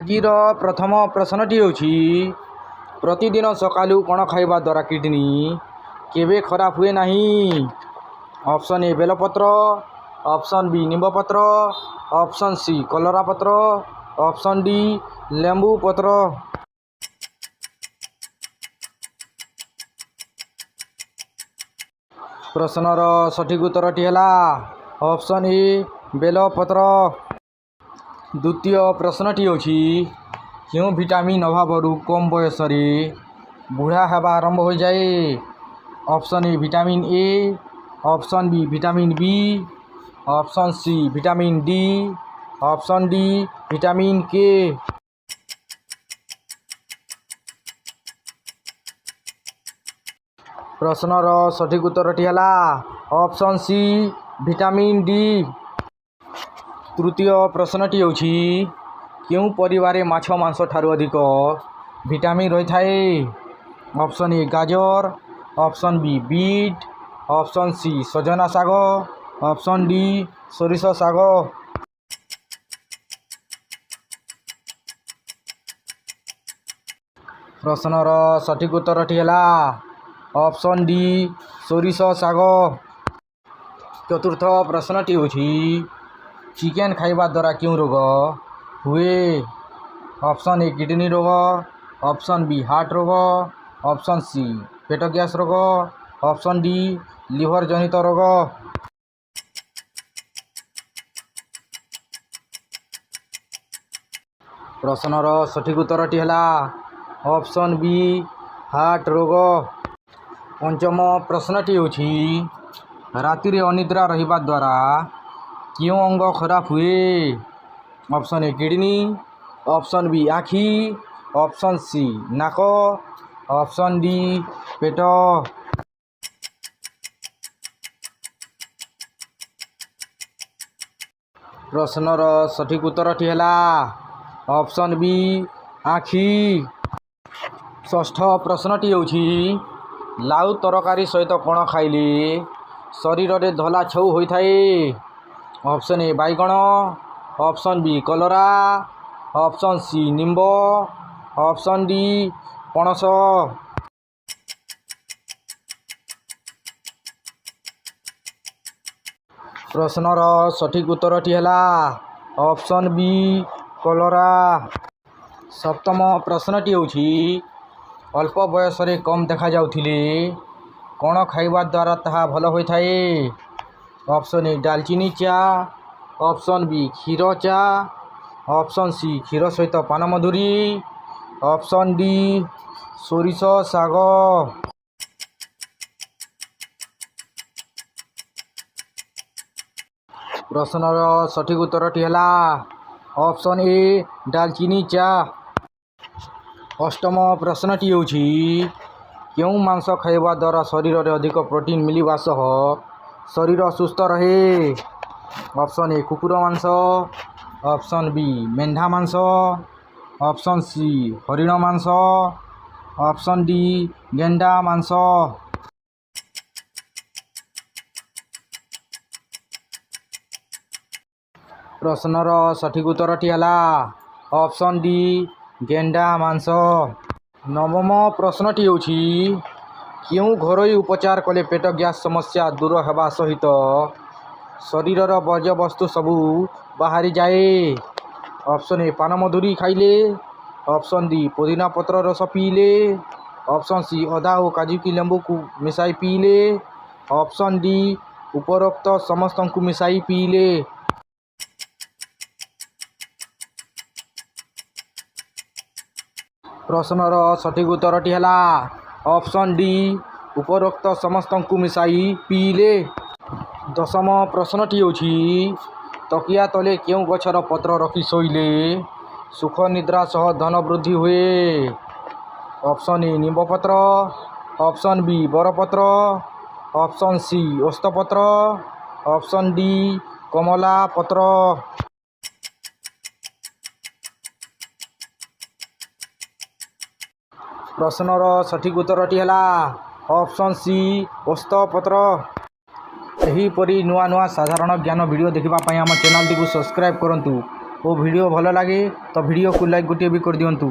ଆଜିର ପ୍ରଥମ ପ୍ରଶ୍ନଟି ହେଉଛି ପ୍ରତିଦିନ ସକାଳୁ କ'ଣ ଖାଇବା ଦ୍ୱାରା କିଡ଼ନୀ କେବେ ଖରାପ ହୁଏ ନାହିଁ? ଅପସନ୍ ଏ ବେଲପତ୍ର, ଅପସନ୍ ବି ନିମ୍ବପତ୍ର, ଅପସନ୍ ସି କଲରା ପତ୍ର, ଅପସନ୍ ଡି ଲେମ୍ବୁ ପତ୍ର। ପ୍ରଶ୍ନର ସଠିକ୍ ଉତ୍ତରଟି ହେଲା ଅପସନ୍ ଏ ବେଲପତ୍ର। ଦ୍ୱିତୀୟ ପ୍ରଶ୍ନଟି ହେଉଛି କେଉଁ ଭିଟାମିନ୍ ଅଭାବରୁ କମ୍ ବୟସରେ ବୁଢ଼ା ହେବା ଆରମ୍ଭ ହୋଇଯାଏ? Option A vitamin A, option B vitamin B, option C vitamin D, option D vitamin K. ପ୍ରଶ୍ନର ସଠିକ୍ ଉତ୍ତରଟି ହେଲା ଅପସନ୍ ସି ଭିଟାମିନ୍ ଡି। ତୃତୀୟ ପ୍ରଶ୍ନଟି ହେଉଛି କେଉଁ ପରିବାରେ ମାଛ ମାଂସ ଠାରୁ ଅଧିକ ଭିଟାମିନ୍ ରହିଥାଏ? ଅପସନ୍ ଏ ଗାଜର, option B beet, option C ସଜନା ଶାଗ, ଅପସନ୍ ଡି ସୋରିଷ ଶାଗ। ପ୍ରଶ୍ନର ସଠିକ୍ ଉତ୍ତରଟି ହେଲା ଅପସନ୍ ଡି ସୋରିଷ ଶାଗ। ଚତୁର୍ଥ ପ୍ରଶ୍ନଟି ହେଉଛି ଚିକେନ୍ ଖାଇବା ଦ୍ୱାରା କେଉଁ ରୋଗ ହୁଏ? ଅପସନ୍ ଏ କିଡ଼ନୀ ରୋଗ, ଅପସନ୍ ବି ହାର୍ଟ ରୋଗ, ଅପସନ୍ ସି ପେଟ ଗ୍ୟାସ୍ ରୋଗ, ଅପସନ୍ ଡି ଲିଭର୍ ଜନିତ ରୋଗ। ପ୍ରଶ୍ନର ସଠିକ୍ ଉତ୍ତରଟି ହେଲା ଅପସନ୍ ବି ହାର୍ଟ ରୋଗ। ପଞ୍ଚମ ପ୍ରଶ୍ନଟି ହେଉଛି ରାତିରେ ଅନିଦ୍ରା ରହିବା ଦ୍ୱାରା କେଉଁ ଅଙ୍ଗ ଖରାପ ହୁଏ? ଅପସନ୍ ଏ କିଡ଼ନୀ, ଅପସନ୍ ବି ଆଖି, ଅପସନ୍ ସି ନାକ, ଅପସନ୍ ଡି ପେଟ। ପ୍ରଶ୍ନର ସଠିକ୍ ଉତ୍ତରଟି ହେଲା ଅପସନ୍ ବି ଆଖି। ଷଷ୍ଠ ପ୍ରଶ୍ନଟି ହେଉଛି ଲାଉ ତରକାରୀ ସହିତ କ'ଣ ଖାଇଲେ ଶରୀରରେ ଧଳା ଛଉ ହୋଇଥାଏ? ଅପସନ୍ ଏ ବାଇଗଣ, ଅପସନ୍ ବି କଲରା, ଅପସନ୍ ସି ନିମ୍ବ, ଅପସନ୍ ଡି ପଣସ। ପ୍ରଶ୍ନର ସଠିକ୍ ଉତ୍ତରଟି ହେଲା ଅପସନ୍ ବି କଲରା। ସପ୍ତମ ପ୍ରଶ୍ନଟି ହେଉଛି ଅଳ୍ପ ବୟସରେ କମ୍ ଦେଖାଯାଉଥିଲେ କ'ଣ ଖାଇବା ଦ୍ୱାରା ତାହା ଭଲ ହୋଇଥାଏ? ଅପସନ୍ ଏ ଡାଲଚିନି ଚା, ଅପସନ୍ ବି କ୍ଷୀର ଚା, ଅପସନ୍ ସି କ୍ଷୀର ସହିତ ପାନମଧୁରୀ, ଅପସନ୍ ଡି ସୋରିଷ ଶାଗ। ପ୍ରଶ୍ନର ସଠିକ୍ ଉତ୍ତରଟି ହେଲା ଅପସନ୍ ଏ ଡାଲଚିନି ଚା। ଅଷ୍ଟମ ପ୍ରଶ୍ନଟି ହେଉଛି କେଉଁ ମାଂସ ଖାଇବା ଦ୍ୱାରା ଶରୀରରେ ଅଧିକ ପ୍ରୋଟିନ୍ ମିଳିବା ସହ ଶରୀର ସୁସ୍ଥ ରହେ? ଅପସନ୍ ଏ କୁକୁର ମାଂସ, ଅପସନ୍ ବି ମେଣ୍ଢା ମାଂସ, ଅପସନ୍ ସି ହରିଣ ମାଂସ, ଅପସନ୍ ଡି ଗେଣ୍ଡା ମାଂସ। ପ୍ରଶ୍ନର ସଠିକ୍ ଉତ୍ତରଟି ହେଲା ଅପସନ୍ ଡି ଗେଣ୍ଡା ମାଂସ। ନବମ ପ୍ରଶ୍ନଟି ହେଉଛି କେଉଁ ଘରୋଇ ଉପଚାର କଲେ ପେଟ ଗ୍ୟାସ୍ ସମସ୍ୟା ଦୂର ହେବା ସହିତ ଶରୀରର ବର୍ଜ୍ୟବସ୍ତୁ ସବୁ ବାହାରିଯାଏ? ଅପସନ୍ ଏ ପାନମଧୁରୀ ଖାଇଲେ, ଅପସନ୍ ଡି ପୋଦିନା ପତ୍ର ରସ ପିଇଲେ, ଅପସନ୍ ସି ଅଦା ଓ କାଜୁକି ଲେମ୍ବୁକୁ ମିଶାଇ ପିଇଲେ, ଅପସନ୍ ଡି ଉପରୋକ୍ତ ସମସ୍ତଙ୍କୁ ମିଶାଇ ପିଇଲେ। ପ୍ରଶ୍ନର ସଠିକ୍ ଉତ୍ତରଟି ହେଲା ଅପସନ୍ ଡି ଉପରୋକ୍ତ ସମସ୍ତଙ୍କୁ ମିଶାଇ ପିଇଲେ। ଦଶମ ପ୍ରଶ୍ନଟି ହେଉଛି ତକିଆ ତଳେ କେଉଁ ଗଛର ପତ୍ର ରଖି ଶୋଇଲେ ସୁଖ ନିଦ୍ରା ସହ ଧନ ବୃଦ୍ଧି ହୁଏ? ଅପସନ୍ ଏ ନିମ୍ବପତ୍ର, ଅପସନ୍ ବି ବରପତ୍ର, ଅପସନ୍ ସି ଓସ୍ତପତ୍ର, ଅପସନ୍ ଡି କମଳା ପତ୍ର। ପ୍ରଶ୍ନର ସଠିକ୍ ଉତ୍ତରଟି ହେଲା ଅପସନ୍ ସି ଓସ୍ତପତ୍ର। ଏହିପରି ନୂଆ ନୂଆ ସାଧାରଣ ଜ୍ଞାନ ଭିଡ଼ିଓ ଦେଖିବା ପାଇଁ ଆମ ଚ୍ୟାନେଲଟିକୁ ସବସ୍କ୍ରାଇବ୍ କରନ୍ତୁ ଓ ଭିଡ଼ିଓ ଭଲ ଲାଗେ ତ ଭିଡ଼ିଓକୁ ଲାଇକ୍ ଗୋଟିଏ ବି କରିଦିଅନ୍ତୁ।